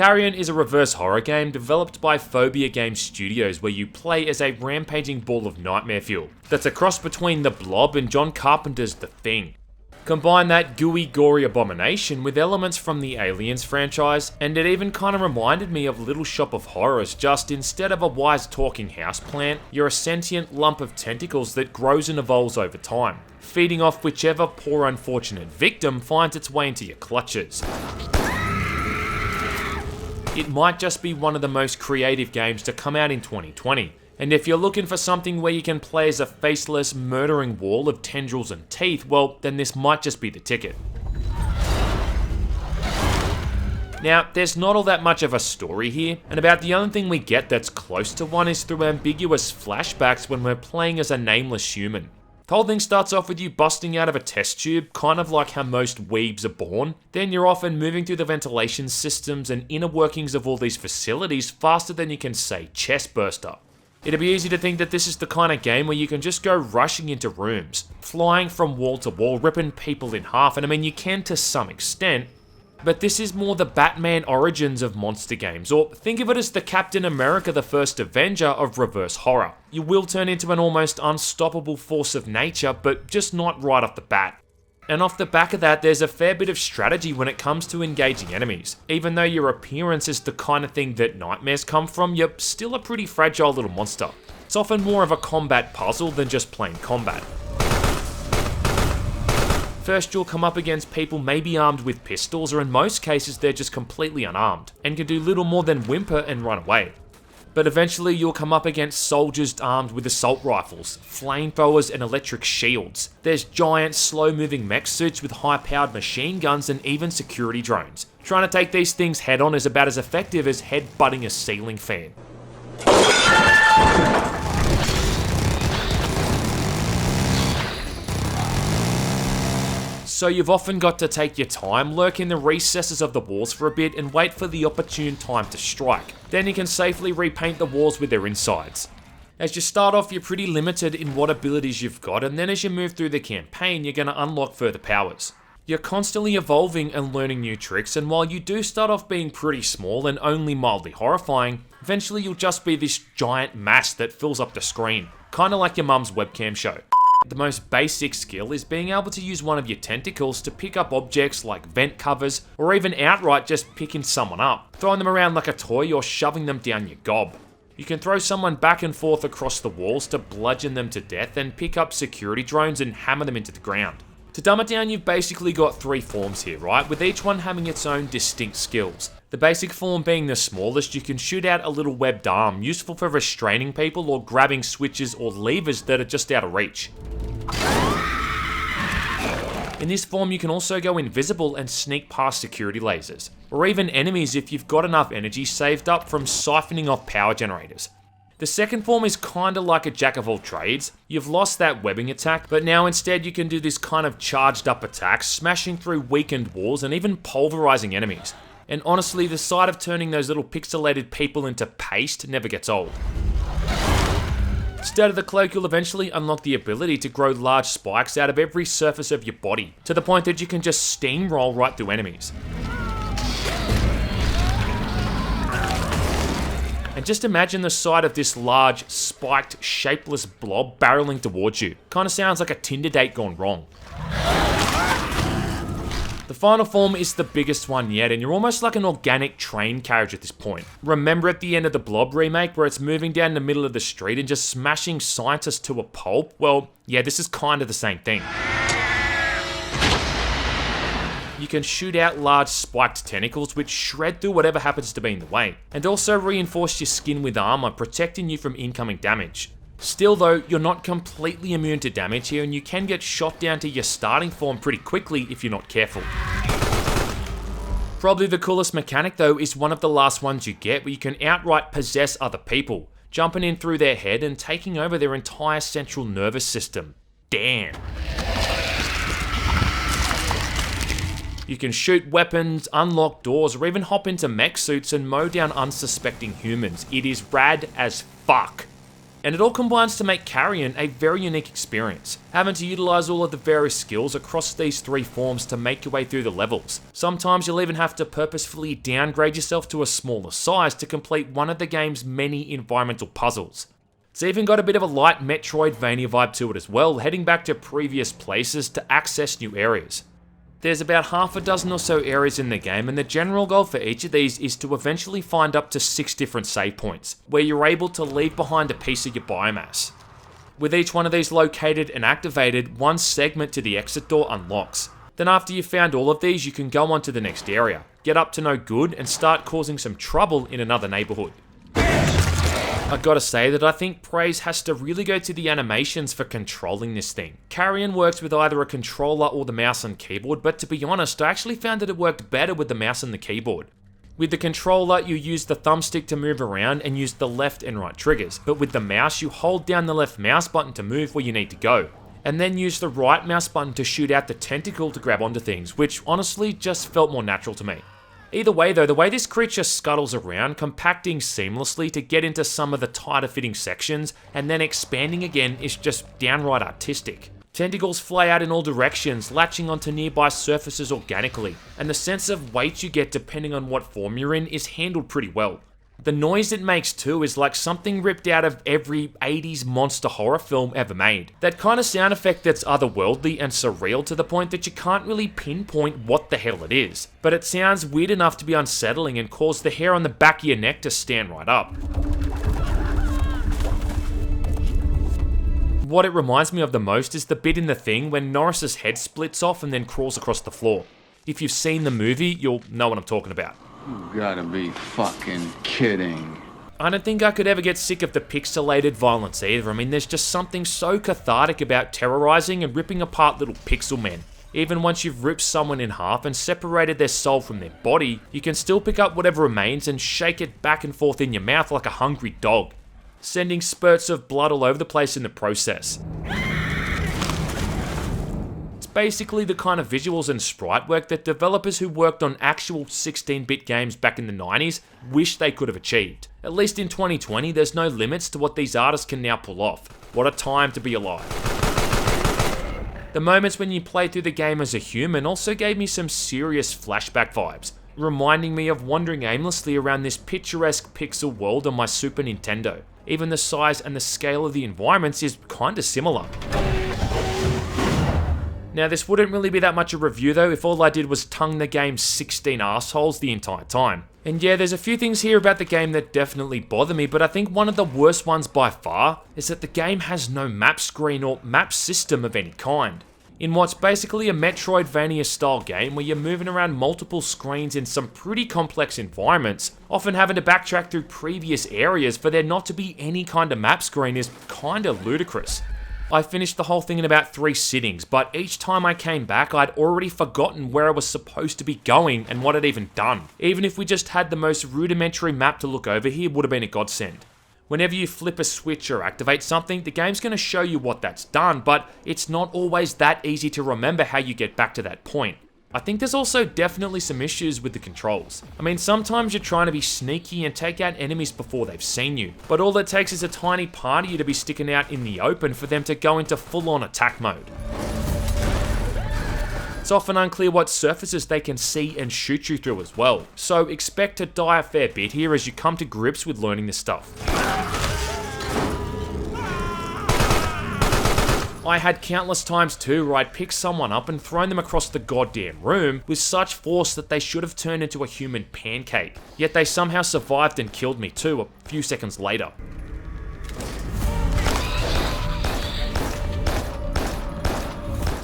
Carrion is a reverse horror game developed by Phobia Game Studios where you play as a rampaging ball of nightmare fuel that's a cross between The Blob and John Carpenter's The Thing. Combine that gooey, gory abomination with elements from the Aliens franchise, and it even kind of reminded me of Little Shop of Horrors, just instead of a wise talking houseplant, you're a sentient lump of tentacles that grows and evolves over time, feeding off whichever poor unfortunate victim finds its way into your clutches. It might just be one of the most creative games to come out in 2020. And if you're looking for something where you can play as a faceless, murdering wall of tendrils and teeth, well, then this might just be the ticket. Now, there's not all that much of a story here, and about the only thing we get that's close to one is through ambiguous flashbacks when we're playing as a nameless human. The whole thing starts off with you busting out of a test tube, kind of like how most weebs are born. Then you're off and moving through the ventilation systems and inner workings of all these facilities faster than you can say chest burster. It'd be easy to think that this is the kind of game where you can just go rushing into rooms, flying from wall to wall, ripping people in half, and I mean you can to some extent, but this is more the Batman Origins of monster games, or think of it as the Captain America the First Avenger of reverse horror. You will turn into an almost unstoppable force of nature, but just not right off the bat. And off the back of that, there's a fair bit of strategy when it comes to engaging enemies. Even though your appearance is the kind of thing that nightmares come from, you're still a pretty fragile little monster. It's often more of a combat puzzle than just plain combat. First, you'll come up against people maybe armed with pistols, or in most cases they're just completely unarmed, and can do little more than whimper and run away. But eventually you'll come up against soldiers armed with assault rifles, flamethrowers and electric shields. There's giant slow-moving mech suits with high-powered machine guns and even security drones. Trying to take these things head-on is about as effective as head-butting a ceiling fan. So you've often got to take your time, lurk in the recesses of the walls for a bit and wait for the opportune time to strike. Then you can safely repaint the walls with their insides. As you start off, you're pretty limited in what abilities you've got, and then as you move through the campaign, you're going to unlock further powers. You're constantly evolving and learning new tricks, and while you do start off being pretty small and only mildly horrifying, eventually you'll just be this giant mass that fills up the screen, kinda like your mum's webcam show. The most basic skill is being able to use one of your tentacles to pick up objects like vent covers, or even outright just picking someone up, throwing them around like a toy or shoving them down your gob. You can throw someone back and forth across the walls to bludgeon them to death and pick up security drones and hammer them into the ground. To dumb it down, you've basically got three forms here, right? With each one having its own distinct skills. The basic form being the smallest, you can shoot out a little webbed arm, useful for restraining people or grabbing switches or levers that are just out of reach. In this form, you can also go invisible and sneak past security lasers, or even enemies if you've got enough energy saved up from siphoning off power generators. The second form is kinda like a jack of all trades. You've lost that webbing attack, but now instead you can do this kind of charged up attack, smashing through weakened walls and even pulverizing enemies. And honestly, the sight of turning those little pixelated people into paste never gets old. Instead of the cloak, you'll eventually unlock the ability to grow large spikes out of every surface of your body, to the point that you can just steamroll right through enemies. And just imagine the sight of this large, spiked, shapeless blob barreling towards you. Kinda sounds like a Tinder date gone wrong. The final form is the biggest one yet, and you're almost like an organic train carriage at this point. Remember at the end of the Blob remake where it's moving down the middle of the street and just smashing scientists to a pulp? Well, yeah, this is kind of the same thing. You can shoot out large spiked tentacles which shred through whatever happens to be in the way, and also reinforce your skin with armor, protecting you from incoming damage. Still though, you're not completely immune to damage here, and you can get shot down to your starting form pretty quickly if you're not careful. Probably the coolest mechanic though is one of the last ones you get, where you can outright possess other people, jumping in through their head and taking over their entire central nervous system. Damn. You can shoot weapons, unlock doors, or even hop into mech suits and mow down unsuspecting humans. It is rad as fuck. And it all combines to make Carrion a very unique experience, having to utilise all of the various skills across these three forms to make your way through the levels. Sometimes you'll even have to purposefully downgrade yourself to a smaller size to complete one of the game's many environmental puzzles. It's even got a bit of a light Metroidvania vibe to it as well, heading back to previous places to access new areas. There's about half a dozen or so areas in the game, and the general goal for each of these is to eventually find up to 6 different save points, where you're able to leave behind a piece of your biomass. With each one of these located and activated, one segment to the exit door unlocks. Then after you've found all of these, you can go on to the next area, get up to no good, and start causing some trouble in another neighbourhood. I've got to say that I think praise has to really go to the animations for controlling this thing. Carrion works with either a controller or the mouse and keyboard, but to be honest, I actually found that it worked better with the mouse and the keyboard. With the controller, you use the thumbstick to move around and use the left and right triggers, but with the mouse, you hold down the left mouse button to move where you need to go, and then use the right mouse button to shoot out the tentacle to grab onto things, which honestly just felt more natural to me. Either way though, the way this creature scuttles around, compacting seamlessly to get into some of the tighter fitting sections, and then expanding again is just downright artistic. Tentacles fly out in all directions, latching onto nearby surfaces organically, and the sense of weight you get depending on what form you're in is handled pretty well. The noise it makes too is like something ripped out of every 80s monster horror film ever made. That kind of sound effect that's otherworldly and surreal to the point that you can't really pinpoint what the hell it is. But it sounds weird enough to be unsettling and cause the hair on the back of your neck to stand right up. What it reminds me of the most is the bit in The Thing when Norris's head splits off and then crawls across the floor. If you've seen the movie, you'll know what I'm talking about. You gotta be fucking kidding. I don't think I could ever get sick of the pixelated violence either. I mean, there's just something so cathartic about terrorizing and ripping apart little pixel men. Even once you've ripped someone in half and separated their soul from their body, you can still pick up whatever remains and shake it back and forth in your mouth like a hungry dog, sending spurts of blood all over the place in the process. Basically the kind of visuals and sprite work that developers who worked on actual 16-bit games back in the 90s wish they could have achieved. At least in 2020, there's no limits to what these artists can now pull off. What a time to be alive. The moments when you play through the game as a human also gave me some serious flashback vibes, reminding me of wandering aimlessly around this picturesque pixel world on my Super Nintendo. Even the size and the scale of the environments is kinda similar. Now this wouldn't really be that much a review though if all I did was tongue the game's 16 assholes the entire time. And yeah, there's a few things here about the game that definitely bother me, but I think one of the worst ones by far is that the game has no map screen or map system of any kind. In what's basically a Metroidvania style game where you're moving around multiple screens in some pretty complex environments, often having to backtrack through previous areas for there not to be any kind of map screen is kinda ludicrous. I finished the whole thing in about 3 sittings, but each time I came back, I'd already forgotten where I was supposed to be going and what I'd even done. Even if we just had the most rudimentary map to look over here, would have been a godsend. Whenever you flip a switch or activate something, the game's going to show you what that's done, but it's not always that easy to remember how you get back to that point. I think there's also definitely some issues with the controls. I mean, sometimes you're trying to be sneaky and take out enemies before they've seen you, but all it takes is a tiny part of you to be sticking out in the open for them to go into full-on attack mode. It's often unclear what surfaces they can see and shoot you through as well, so expect to die a fair bit here as you come to grips with learning this stuff. I had countless times too where I'd picked someone up and thrown them across the goddamn room with such force that they should have turned into a human pancake, yet they somehow survived and killed me too a few seconds later.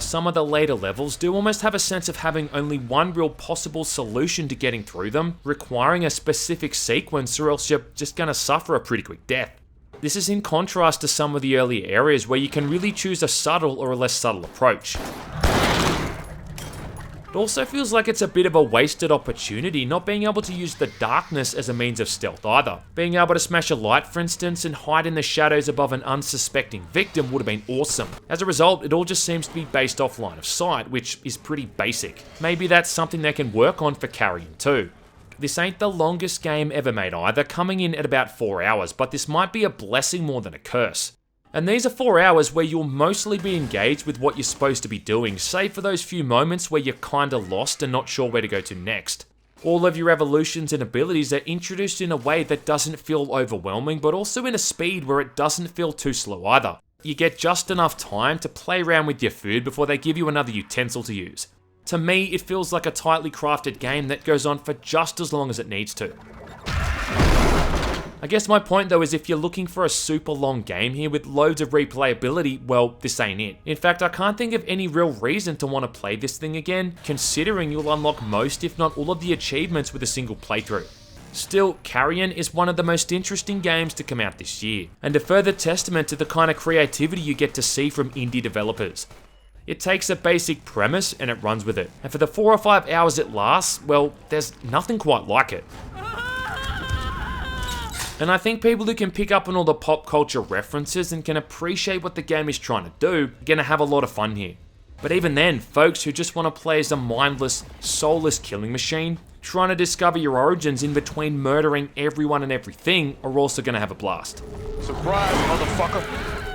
Some of the later levels do almost have a sense of having only one real possible solution to getting through them, requiring a specific sequence or else you're just gonna suffer a pretty quick death. This is in contrast to some of the earlier areas where you can really choose a subtle or a less subtle approach. It also feels like it's a bit of a wasted opportunity not being able to use the darkness as a means of stealth either. Being able to smash a light, for instance, and hide in the shadows above an unsuspecting victim would have been awesome. As a result, it all just seems to be based off line of sight, which is pretty basic. Maybe that's something they can work on for Carrion too. this ain't the longest game ever made either, coming in at about 4 hours, but this might be a blessing more than a curse. And these are 4 hours where you'll mostly be engaged with what you're supposed to be doing, save for those few moments where you're kinda lost and not sure where to go to next. All of your evolutions and abilities are introduced in a way that doesn't feel overwhelming, but also in a speed where it doesn't feel too slow either. You get just enough time to play around with your food before they give you another utensil to use. To me, it feels like a tightly crafted game that goes on for just as long as it needs to. I guess my point though is if you're looking for a super long game here with loads of replayability, well, this ain't it. In fact, I can't think of any real reason to want to play this thing again, considering you'll unlock most if not all of the achievements with a single playthrough. Still, Carrion is one of the most interesting games to come out this year, and a further testament to the kind of creativity you get to see from indie developers. It takes a basic premise and it runs with it, and for the 4 or 5 hours it lasts, well, there's nothing quite like it. And I think people who can pick up on all the pop culture references and can appreciate what the game is trying to do are gonna have a lot of fun here. But even then, folks who just want to play as a mindless, soulless killing machine, trying to discover your origins in between murdering everyone and everything, are also gonna have a blast. Surprise, motherfucker!